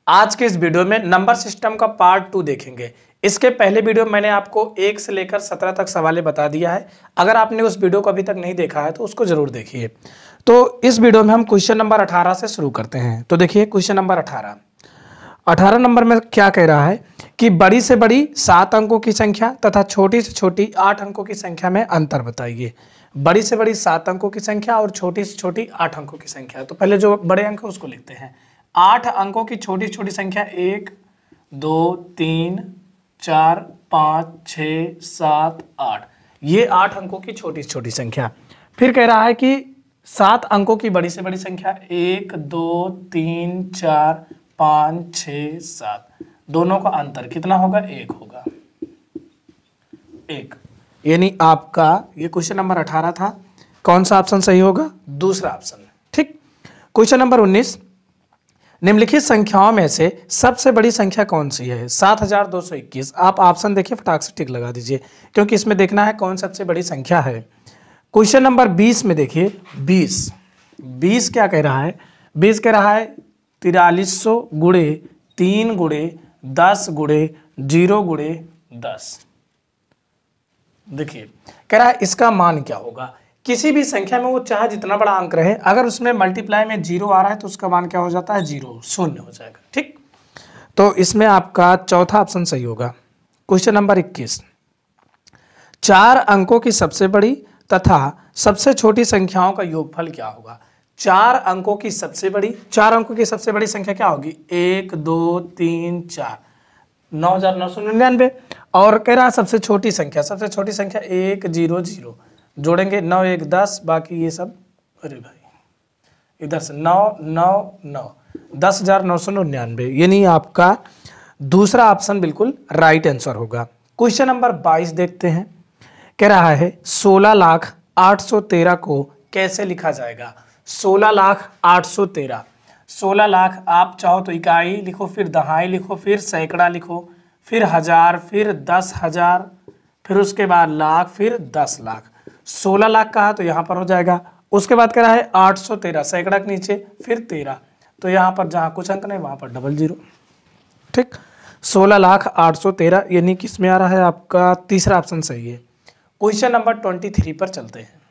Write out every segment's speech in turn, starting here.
आज के इस वीडियो में नंबर सिस्टम का पार्ट 2 देखेंगे। इसके पहले वीडियो मैंने आपको 1 से लेकर 17 तक सवालें बता दिया है। अगर आपने उस वीडियो को अभी तक नहीं देखा है तो उसको जरूर देखिए। तो इस वीडियो में हम क्वेश्चन नंबर 18 से शुरू करते हैं। तो देखिए क्वेश्चन नंबर 18 नंबर में क्या कह रहा है कि बड़ी से बड़ी 7 अंकों की संख्या तथा छोटी से छोटी 8 अंकों की संख्या में अंतर बताइए। बड़ी से बड़ी 7 अंकों की संख्या और छोटी से छोटी 8 अंकों की संख्या। तो पहले जो बड़े अंक है उसको लिखते हैं। 8 अंकों की छोटी छोटी संख्या 1 2 3 4 5 6 7 8, ये 8 अंकों की छोटी छोटी संख्या। फिर कह रहा है कि 7 अंकों की बड़ी से बड़ी संख्या 1 2 3 4 5 6 7, दोनों का अंतर कितना होगा? 1 होगा। 1 यानी आपका ये क्वेश्चन नंबर 18 था। कौन सा ऑप्शन सही होगा? दूसरा ऑप्शन। ठीक। क्वेश्चन नंबर 19, निम्नलिखित संख्याओं में से सबसे बड़ी संख्या कौन सी है? 7221। आप ऑप्शन देखिए, फटाक से टिक लगा दीजिए क्योंकि इसमें देखना है कौन सबसे बड़ी संख्या है। क्वेश्चन नंबर 20 में देखिए 20 क्या कह रहा है? 20 कह रहा है 4300 गुणे 3 गुणे 10 गुणे 0 गुणे 10। देखिए कह रहा है इसका मान क्या होगा। किसी भी संख्या में वो चाहे जितना बड़ा अंक रहे, अगर उसमें मल्टीप्लाई में 0 आ रहा है तो उसका मान क्या हो जाता है? 0, शून्य हो जाएगा। ठीक। तो इसमें आपका चौथा ऑप्शन सही होगा। क्वेश्चन नंबर 21, 4 अंकों की सबसे बड़ी तथा सबसे छोटी संख्याओं का योगफल क्या होगा? 4 अंकों की सबसे बड़ी संख्या क्या होगी? 1 2 3 4, 9999। और कह रहा है सबसे छोटी संख्या 1 0 0, जोड़ेंगे 9 1 10, बाकी ये सब, अरे भाई इधर से 9 9 9, 10,999, यानी आपका दूसरा ऑप्शन बिल्कुल राइट आंसर होगा। क्वेश्चन नंबर 22 देखते हैं। कह रहा है 16,813 को कैसे लिखा जाएगा? 16,813। 16 लाख आप चाहो तो इकाई लिखो, फिर दहाई लिखो, फिर सैकड़ा लिखो, फिर हजार, फिर 10,000, फिर उसके बाद लाख, फिर 10 लाख। 16 लाख कहा तो यहाँ पर हो जाएगा। उसके बाद कह रहा है 813, सैकड़ा के नीचे फिर 13, तो यहाँ पर जहाँ कुछ अंक नहीं वहाँ पर 00। ठीक। 16,813 यानी किस में आ रहा है? आपका तीसरा ऑप्शन सही है। क्वेश्चन नंबर 23 पर चलते हैं।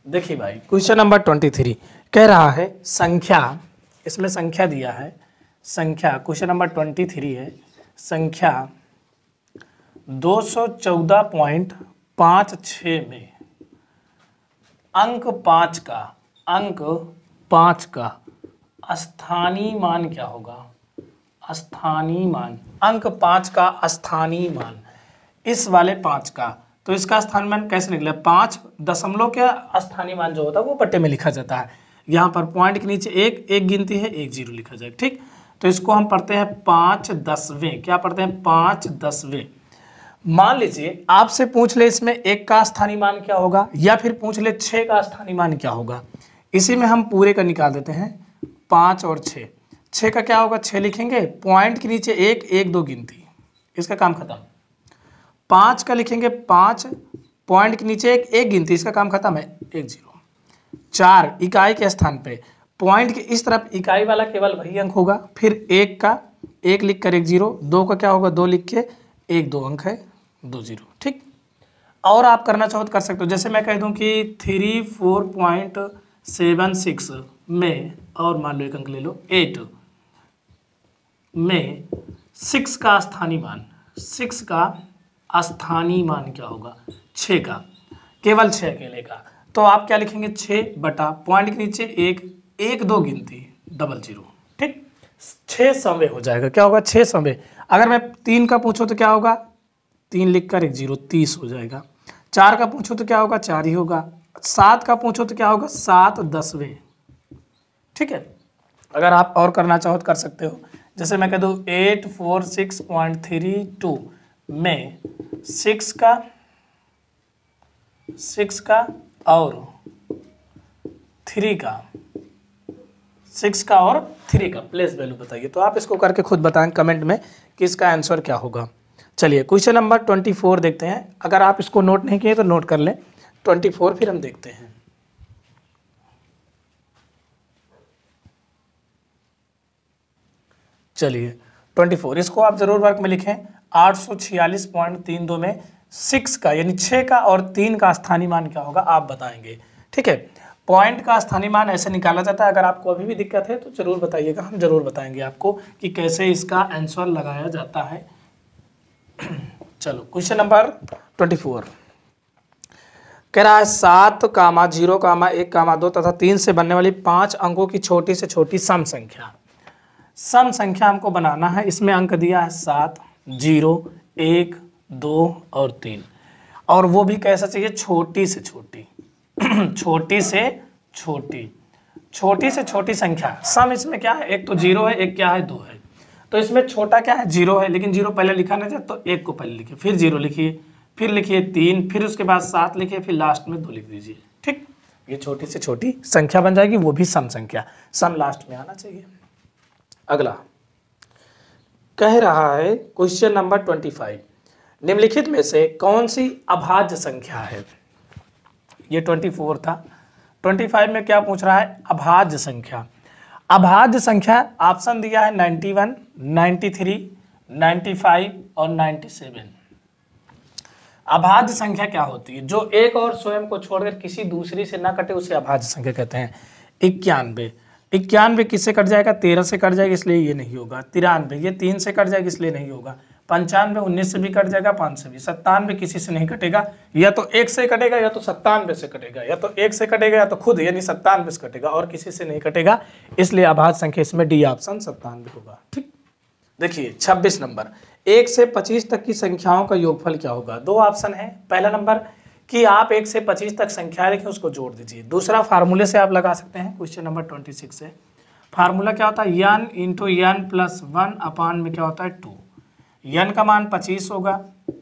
देखिए भाई क्वेश्चन नंबर 23 कह रहा है संख्या, इसमें संख्या दिया है, संख्या क्वेश्चन नंबर 23 है, संख्या 214.56 में अंक 5 का स्थानीय मान क्या होगा? स्थानीय मान, अंक 5 का स्थानीय मान, इस वाले 5 का, तो इसका स्थानीय मान कैसे निकले? 5 दशमलव का स्थानीय मान जो होता है वो पट्टे में लिखा जाता है। यहाँ पर पॉइंट के नीचे एक गिनती है, 1 0 लिखा जाए। ठीक। तो इसको हम पढ़ते हैं 5/10। क्या पढ़ते हैं? 5/10। मान लीजिए आपसे पूछ ले इसमें 1 का स्थानीय मान क्या होगा, या फिर पूछ ले 6 का स्थानीय मान क्या होगा। इसी में हम पूरे का निकाल देते हैं, 5 और 6। 6 का क्या होगा? 6 लिखेंगे, पॉइंट के नीचे 1 2 गिनती, इसका काम खत्म। 5 का लिखेंगे 5, पॉइंट के नीचे 1 गिनती, इसका काम खत्म है, 1 0। 4 इकाई के स्थान पे, पॉइंट के इस तरफ इकाई वाला केवल वही अंक होगा, फिर 1 का 1 लिख कर 1 0, 2 का क्या होगा? 2 लिख के 1 2 अंक है, 2 0। ठीक। और आप करना चाहो तो कर सकते हो, जैसे मैं कह दूं कि 34.76 में, और मान लो 1 अंक ले लो, 8 में 6 का स्थानीय मान, 6 का स्थानीय मान क्या होगा? 6 का, केवल 6 अकेले का, तो आप क्या लिखेंगे? 6 बटा पॉइंट के नीचे 1 2 गिनती, 00। ठीक। 6 सौवे हो जाएगा। क्या होगा? 6 सौवे। अगर मैं 3 का पूछूं तो क्या होगा? 3 लिख कर 1 0, 30 हो जाएगा। 4 का पूछूं तो क्या होगा? 4 ही होगा। 7 का पूछो तो क्या होगा? 7 10वें। ठीक है। अगर आप और करना चाहो तो कर सकते हो, जैसे मैं कह दूँ 846.32 में 6 का और 3 का, 6 का और 3 का प्लेस वैल्यू बताइए। तो आप इसको करके खुद बताएं कमेंट में कि इसका आंसर क्या होगा। चलिए क्वेश्चन नंबर 24 देखते हैं। अगर आप इसको नोट नहीं किए तो नोट कर लें। 24 फिर हम देखते हैं। चलिए 24, इसको आप जरूर वर्क में लिखें। 846.32 में 6 का यानी 6 का और 3 का स्थानीय मान क्या होगा आप बताएंगे। ठीक है, पॉइंट का स्थानीय मान ऐसे निकाला जाता है। अगर आपको अभी भी दिक्कत है तो जरूर बताइएगा, हम जरूर बताएंगे आपको कि कैसे इसका आंसर लगाया जाता है। चलो क्वेश्चन नंबर 24 कह रहा है 7, 0, 1, 2 तथा 3 से बनने वाली 5 अंकों की छोटी से छोटी सम संख्या। सम संख्या हमको बनाना है। इसमें अंक दिया है 7, 0, 1, 2 और 3, और वो भी कैसा चाहिए, छोटी से छोटी छोटी से छोटी, छोटी से छोटी संख्या। सम इसमें क्या है, एक तो 0 है, एक क्या है 2 है। तो इसमें छोटा क्या है 0 है, लेकिन 0 पहले लिखा ना जाए तो 1 को पहले लिखिए, फिर 0 लिखिए, फिर लिखिए 3, फिर उसके बाद 7 लिखिए, फिर लास्ट में 2 लिख दीजिए। ठीक, ये छोटी से छोटी संख्या बन जाएगी, वो भी सम संख्या। सम लास्ट में आना चाहिए। अगला कह रहा है क्वेश्चन नंबर 25, निम्नलिखित में से कौन सी अभाज्य संख्या है। ये 24 था। 25 में क्या पूछ रहा है, अभाज्य संख्या। अभाज्य संख्या ऑप्शन दिया है 91, 93, 95 और 97। अभाज्य संख्या क्या होती है, जो एक और स्वयं को छोड़कर किसी दूसरी से ना कटे उसे अभाज्य संख्या कहते हैं। 91, 91 किससे कट जाएगा, 13 से कट जाएगा इसलिए ये नहीं होगा। 93 ये 3 से कट जाएगा इसलिए नहीं होगा। 95 19 से भी कट जाएगा, 5 से भी। 97 किसी से नहीं कटेगा, या तो 1 से कटेगा या तो 97 से कटेगा, या तो 1 से कटेगा या तो खुद यानी 97 से कटेगा, और किसी से नहीं कटेगा, इसलिए अभाज्य संख्या इसमें डी ऑप्शन 97 होगा। ठीक, देखिए 26 नंबर, 1 से 25 तक की संख्याओं का योगफल क्या होगा। 2 ऑप्शन है। पहला नंबर कि आप 1 से 25 तक संख्या लिखें, उसको जोड़ दीजिए। दूसरा फार्मूले से आप लगा सकते हैं। क्वेश्चन नंबर 26 से फार्मूला क्या होता है, n इंटू n प्लस 1 अपान में क्या होता है 2। n का मान 25 होगा,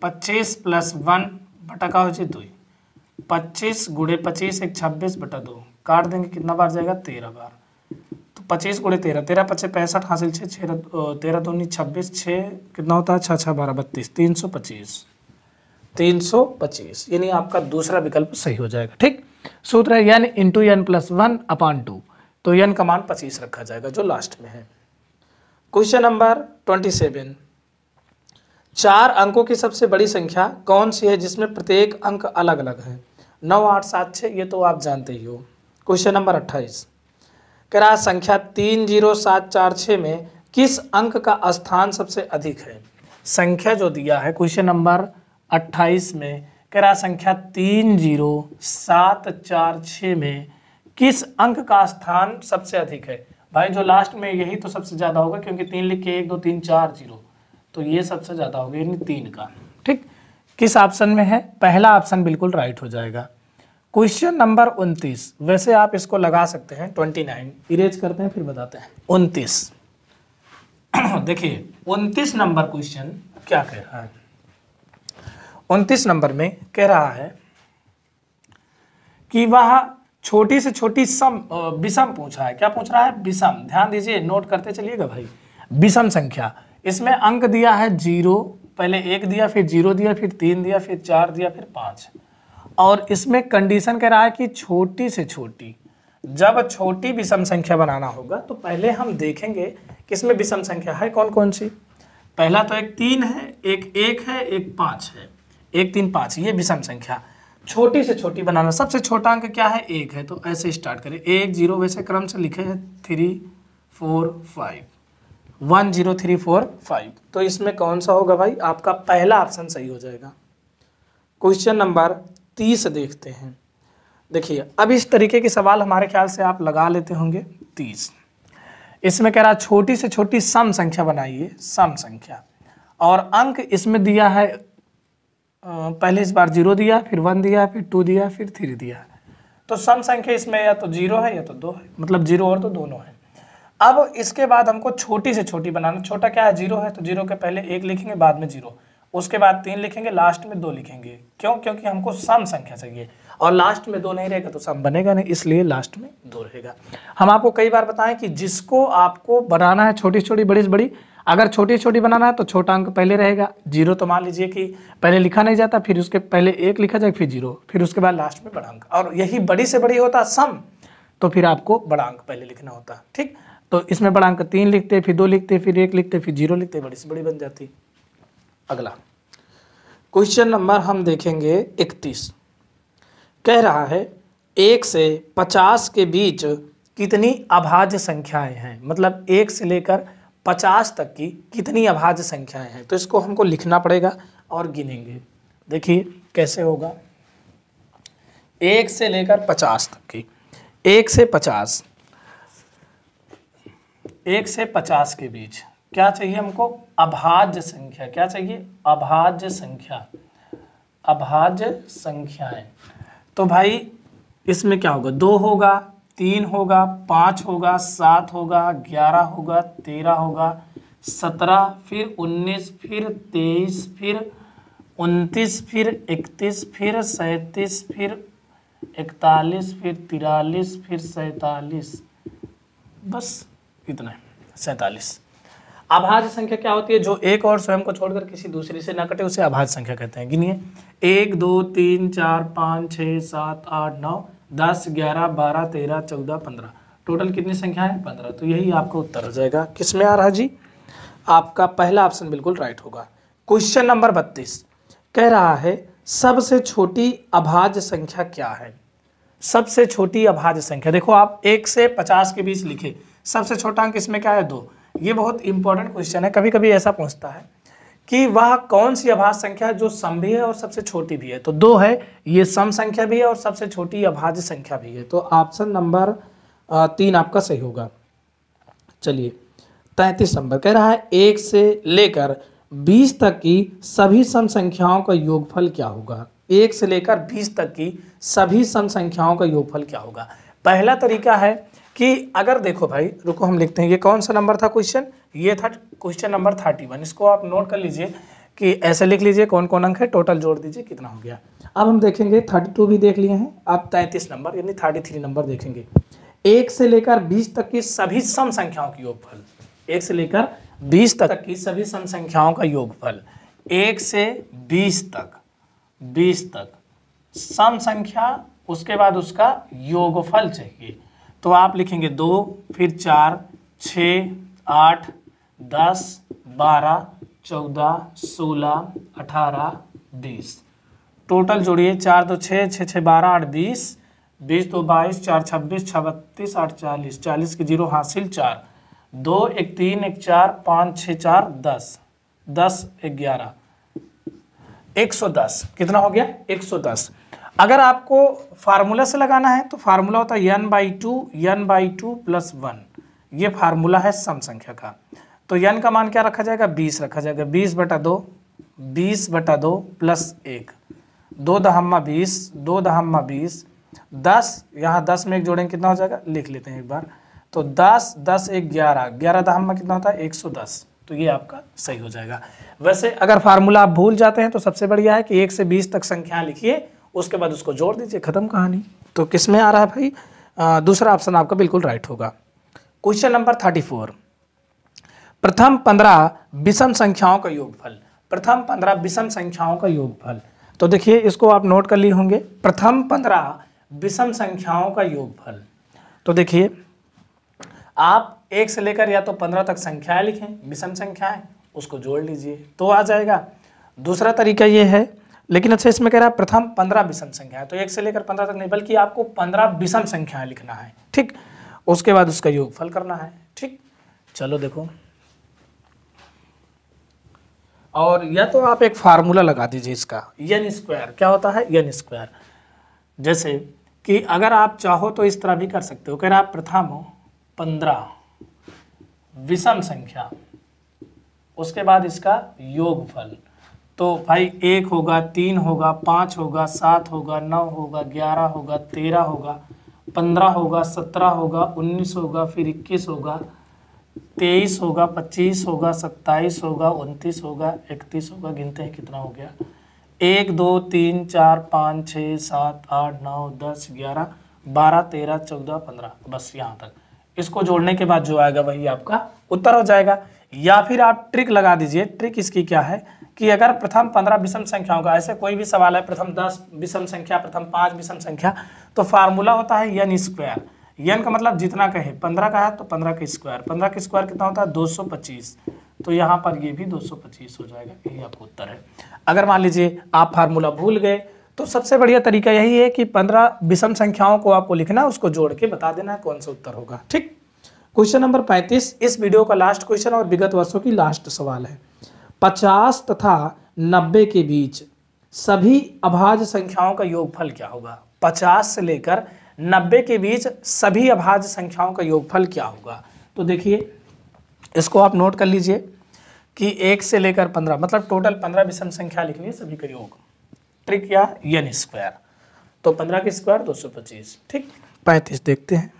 25 प्लस 1 बटा का हो जाए 2, 25 गुणे 25 एक 26 बटा 2, काट देंगे कितना बार जाएगा 13 बार। तो 25 गुणे 13, 13 पचे 65 हासिल 6, 13 दूनी 26, 6 कितना होता है 6 6 12 32, 325, 325 यानी आपका दूसरा विकल्प सही हो जाएगा। ठीक, सूत्र है n इंटू n प्लस 1 अपान 2, तो n का मान 25 रखा जाएगा जो लास्ट में है। क्वेश्चन नंबर 27, 4 अंकों की सबसे बड़ी संख्या कौन सी है जिसमें प्रत्येक अंक अलग अलग है। 9, 8, 7, 6 ये तो आप जानते ही हो। क्वेश्चन नंबर 28 कह रहा संख्या 3, 0, 7, 4, 6 में किस अंक का स्थान सबसे अधिक है। संख्या जो दिया है क्वेश्चन नंबर 28 में कह रहा संख्या 3, 0, 7, 4, 6 में किस अंक का स्थान सबसे अधिक है। भाई जो लास्ट में यही तो सबसे ज़्यादा होगा, क्योंकि 3 लिख के 1 2 3 4 0, तो ये सबसे ज़्यादा होगा यानी 3 का। ठीक, किस ऑप्शन में है, पहला ऑप्शन बिल्कुल राइट हो जाएगा। क्वेश्चन नंबर 29, वैसे आप इसको लगा सकते हैं 29, इरेज करते हैं फिर बताते हैं। 29 देखिए 29 नंबर क्वेश्चन क्या कह रहा है। 29 नंबर में कह रहा है कि वह छोटी से छोटी विषम पूछा है। क्या पूछ रहा है, विषम। ध्यान दीजिए, नोट करते चलिएगा भाई। विषम संख्या, इसमें अंक दिया है 0, पहले 1 दिया, फिर 0 दिया, फिर 3 दिया, फिर 4 दिया, फिर 5, और इसमें कंडीशन कह रहा है कि छोटी से छोटी। जब छोटी विषम संख्या बनाना होगा तो पहले हम देखेंगे कि इसमें विषम संख्या है कौन कौन सी। पहला तो एक 3 है, एक 1 है, एक 5 है, 1 3 5, ये विषम संख्या। छोटी से छोटी बनाना, सबसे छोटा अंक क्या है 1 है, तो ऐसे स्टार्ट करें 1 0, वैसे क्रम से लिखे हैं 3 4 5, 1 0 3 4 5, तो इसमें कौन सा होगा भाई, आपका पहला ऑप्शन सही हो जाएगा। क्वेश्चन नंबर 30 देखते हैं। देखिए अब इस तरीके के सवाल हमारे ख्याल से आप लगा लेते होंगे। 30 इसमें कह रहा छोटी से छोटी सम संख्या बनाइए, सम संख्या, और अंक इसमें दिया है पहले इस बार 0 दिया, फिर 1 दिया, फिर 2 दिया, फिर 3 दिया, तो सम संख्या इसमें या तो 0 है या तो 2 है, मतलब 0 और 2 दोनों है। अब इसके बाद हमको छोटी से छोटी बनाना। छोटा क्या है 0 है, तो 0 के पहले 1 लिखेंगे, बाद में 0, उसके बाद 3 लिखेंगे, लास्ट में 2 लिखेंगे। क्यों, क्योंकि हमको सम संख्या चाहिए, और लास्ट में 2 नहीं रहेगा तो सम बनेगा नहीं, इसलिए लास्ट में 2 रहेगा। हम आपको कई बार बताएं कि जिसको आपको बनाना है छोटी छोटी बड़ी से बड़ी, अगर छोटी छोटी बनाना है तो छोटा अंक पहले रहेगा, जीरो तो मान लीजिए कि पहले लिखा नहीं जाता, फिर उसके पहले एक लिखा जाएगा, फिर जीरो, फिर उसके बाद लास्ट में बड़ा अंक। और यही बड़ी से बड़ी होता सम, तो फिर आपको बड़ा अंक पहले लिखना होता। ठीक, तो इसमें बड़ा अंक 3 लिखते, फिर 2 लिखते, फिर 1 लिखते, फिर 0 लिखते, बड़ी से बड़ी बन जाती। अगला क्वेश्चन नंबर हम देखेंगे 31। कह रहा है 1 से 50 के बीच कितनी अभाज्य संख्याएं हैं, मतलब 1 से लेकर 50 तक की कितनी अभाज्य संख्याएं हैं। तो इसको हमको लिखना पड़ेगा और गिनेंगे। देखिए कैसे होगा, 1 से लेकर 50 तक की, 1 से 50, 1 से 50 के बीच क्या चाहिए हमको, अभाज्य संख्या। क्या चाहिए, अभाज्य संख्या, अभाज्य संख्याएं। तो भाई इसमें क्या होगा, 2 होगा, 3 होगा, 5 होगा, 7 होगा, 11 होगा, 13 होगा, 17, फिर 19, फिर 23, फिर 29, फिर 31, फिर 37, फिर 41, फिर 43, फिर 47, बस इतना है, 47। अभाज्य संख्या क्या होती है, जो एक और स्वयं को छोड़कर किसी दूसरी से न कटे उसे अभाज्य संख्या कहते हैं। गिनिए, 1 2 3 4 5 6 7 8 9 10 11 12 13 14 15, टोटल कितनी संख्या है, 15। तो यही आपका उत्तर हो जाएगा। किस में आ रहा जी, आपका पहला ऑप्शन बिल्कुल राइट होगा। क्वेश्चन नंबर 32 कह रहा है सबसे छोटी अभाज्य संख्या क्या है। सबसे छोटी अभाज्य संख्या, देखो आप 1 से 50 के बीच लिखे, सबसे छोटा अंक इसमें क्या है, 2। ये बहुत इंपॉर्टेंट क्वेश्चन है, कभी कभी ऐसा पूछता है कि वह कौन सी अभाज्य संख्या है जो सम भी है और सबसे छोटी भी है। तो 2 है, ये सम संख्या भी है और सबसे छोटी अभाज्य संख्या भी है। तो ऑप्शन नंबर 3 आपका सही होगा। चलिए 33 नंबर कह रहा है 1 से लेकर 20 तक की सभी सम संख्याओं का योगफल क्या होगा। 1 से लेकर 20 तक की सभी सम संख्याओं का योगफल क्या होगा। पहला तरीका है कि अगर देखो भाई, रुको हम लिखते हैं, ये कौन सा नंबर था क्वेश्चन, ये था क्वेश्चन नंबर 31। इसको आप नोट कर लीजिए कि ऐसे लिख लीजिए कौन कौन अंक है, टोटल जोड़ दीजिए कितना हो गया। अब हम देखेंगे 32 भी देख लिए हैं, अब 33 नंबर यानी 33 नंबर देखेंगे। 1 से लेकर 20 तक की सभी सम संख्याओं की योगफल, 1 से लेकर 20 तक की सभी सम संख्याओं का योगफल, 1 से 20 तक, 20 तक सम संख्या, उसके बाद उसका योगफल चाहिए। तो आप लिखेंगे 2, फिर 4, 6, 8, 10, 12, 14, 16, 18, 20, टोटल जोड़िए, 4 2 6, 6 6 12, 8 20, 20 2 22, 4 26, 6 32, 8 40, 40 के 0 हासिल 4, 2 1 3 1 4 5 6 4 10, 10 11, 110, कितना हो गया, 110। अगर आपको फार्मूला से लगाना है तो फार्मूला होता है n/2 प्लस 1, ये फार्मूला है सम संख्या का। तो n का मान क्या रखा जाएगा, 20 रखा जाएगा, 20/2, 20/2 प्लस 1, 2 दहम्मा 20, 2 दहम्मा 20, 10, यहाँ 10 में 1 जोड़ेंगे कितना हो जाएगा, लिख लेते हैं एक बार। तो 10 10 1 11, 11 दहम्मा कितना होता है, 110। तो ये आपका सही हो जाएगा। वैसे अगर फार्मूला आप भूल जाते हैं तो सबसे बढ़िया है कि 1 से 20 तक संख्या लिखिए, उसके बाद उसको जोड़ दीजिए, खत्म कहानी। तो किस में आ रहा है भाई, दूसरा ऑप्शन आपका बिल्कुल राइट होगा। क्वेश्चन नंबर 34 प्रथम 15 विषम संख्याओं का योगफल, प्रथम 15 विषम संख्याओं का योगफल। तो देखिए इसको आप नोट कर लिए होंगे, प्रथम 15 विषम संख्याओं का योगफल। तो देखिए आप 1 से लेकर या तो 15 तक संख्याएं लिखें, विषम संख्याएं, उसको जोड़ लीजिए तो आ जाएगा। दूसरा तरीका ये है, लेकिन अच्छा इसमें कह रहा है प्रथम 15 विषम संख्याएं, तो 1 से लेकर 15 तक नहीं बल्कि आपको 15 विषम संख्याएं लिखना है, ठीक। उसके बाद उसका योगफल करना है, ठीक। चलो देखो, और या तो आप एक फार्मूला लगा दीजिए इसका, n², क्या होता है n²। जैसे कि अगर आप चाहो तो इस तरह भी कर सकते हो, कह रहा है प्रथम 15 विषम संख्या, उसके बाद इसका योगफल। तो भाई 1 होगा, 3 होगा, 5 होगा, 7 होगा, 9 होगा, 11 होगा, 13 होगा, 15 होगा, 17 होगा, 19 होगा, फिर 21 होगा, 23 होगा, 25 होगा, 27 होगा, 29 होगा, 31 होगा। गिनते हैं कितना हो गया, 1 2 3 4 5 6 7 8 9 10 11 12 13 14 15, बस यहाँ तक। इसको जोड़ने के बाद जो आएगा वही आपका उत्तर हो जाएगा। या फिर आप ट्रिक लगा दीजिए। ट्रिक इसकी क्या है कि अगर प्रथम 15 विषम संख्याओं का, ऐसे कोई भी सवाल है, प्रथम 10 विषम संख्या, प्रथम 5 विषम संख्या, तो फार्मूला होता है एन स्क्वायर। एन का मतलब जितना कहे, 15 का है तो 15 का स्क्वायर, 15 का स्क्वायर कितना होता है 225, तो यहाँ पर ये भी 225 हो जाएगा, यही आपका उत्तर है। अगर मान लीजिए आप फार्मूला भूल गए तो सबसे बढ़िया तरीका यही है कि 15 विषम संख्याओं को आपको लिखना, उसको जोड़ के बता देना है कौन सा उत्तर होगा। ठीक। क्वेश्चन नंबर 35 इस वीडियो का लास्ट क्वेश्चन और विगत वर्षों की लास्ट सवाल है। 50 तथा 90 के बीच सभी अभाज्य संख्याओं का योगफल क्या होगा? 50 से लेकर 90 के बीच सभी अभाज्य संख्याओं का योगफल क्या होगा? तो देखिए इसको आप नोट कर लीजिए कि 1 से लेकर 15 मतलब टोटल 15 विषम संख्या लिखनी है, सभी का योग। ट्रिक या एन स्क्वायर, तो 15 के स्क्वायर 225। ठीक। 35 देखते हैं।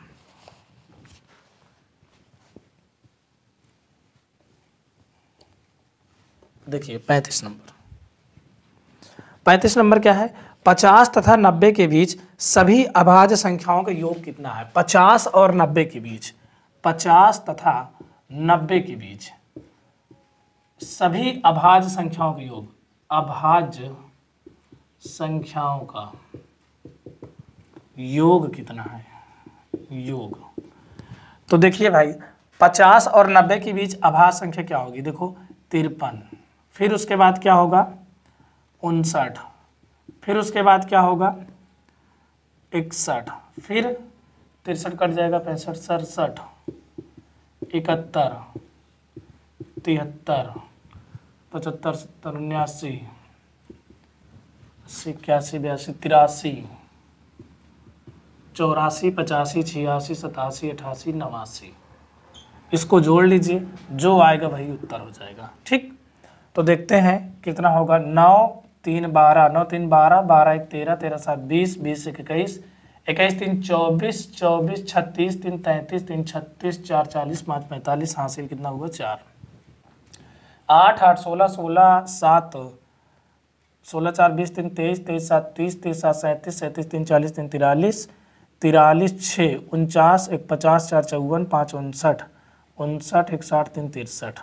देखिए 35 नंबर क्या है? 50 तथा 90 के बीच सभी अभाज्य संख्याओं का योग कितना है? 50 और 90 के बीच, 50 तथा 90 के बीच सभी अभाज्य संख्याओं का योग, अभाज्य संख्याओं का योग कितना है? योग। तो देखिए भाई 50 और 90 के बीच अभाज्य संख्या क्या होगी? देखो 53, फिर उसके बाद क्या होगा 59, फिर उसके बाद क्या होगा 61, फिर 63 कट जाएगा 65, 67, 71, 73, 75, 77, 79, 81, 82, 83, 84, 85, 87, 88, 89। इसको जोड़ लीजिए, जो आएगा वही उत्तर हो जाएगा। ठीक। तो देखते हैं कितना होगा। 9 3 12, 9 3 12, 12 1 13, 13 7 20, 20 1 21, 21 3 24, 24 36, 3 33, 3 36, 4 40, 5 45, हासिल कितना हुआ 4, 8 8 16, 16 7, 16 4 20, 3 23, 23 7 30, 30 7 37, 37 3 40, 3 43, 43 6 49, 1 50, 4 54, 5 59, 59 1 60, 3 63,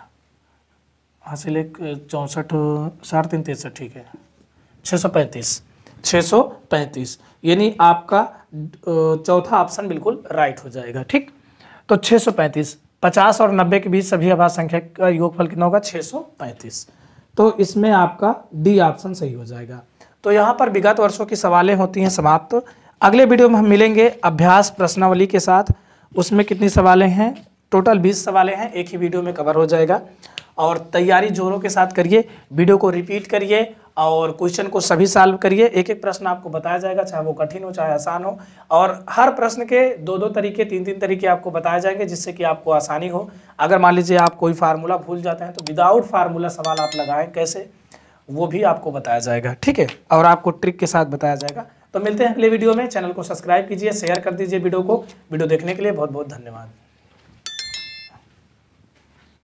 हासिल 1 64, 60 3 63, ठीक है 635 यानी आपका चौथा ऑप्शन बिल्कुल राइट हो जाएगा। ठीक। तो 635, 50 और 90 के बीच सभी अभाज्य संख्या का योगफल कितना होगा? 635। तो इसमें आपका डी ऑप्शन सही हो जाएगा। तो यहाँ पर विगत वर्षों की सवालें होती हैं समाप्त। अगले वीडियो में हम मिलेंगे अभ्यास प्रश्नावली के साथ। उसमें कितनी सवालें हैं? टोटल 20 सवालें हैं, एक ही वीडियो में कवर हो जाएगा। और तैयारी जोरों के साथ करिए, वीडियो को रिपीट करिए और क्वेश्चन को सभी सॉल्व करिए। एक एक प्रश्न आपको बताया जाएगा, चाहे वो कठिन हो चाहे आसान हो, और हर प्रश्न के 2-2 तरीके 3-3 तरीके आपको बताए जाएंगे, जिससे कि आपको आसानी हो। अगर मान लीजिए आप कोई फार्मूला भूल जाते हैं तो विदाउट फार्मूला सवाल आप लगाएं कैसे, वो भी आपको बताया जाएगा। ठीक है। और आपको ट्रिक के साथ बताया जाएगा। तो मिलते हैं अगले वीडियो में। चैनल को सब्सक्राइब कीजिए, शेयर कर दीजिए वीडियो को। वीडियो देखने के लिए बहुत बहुत धन्यवाद।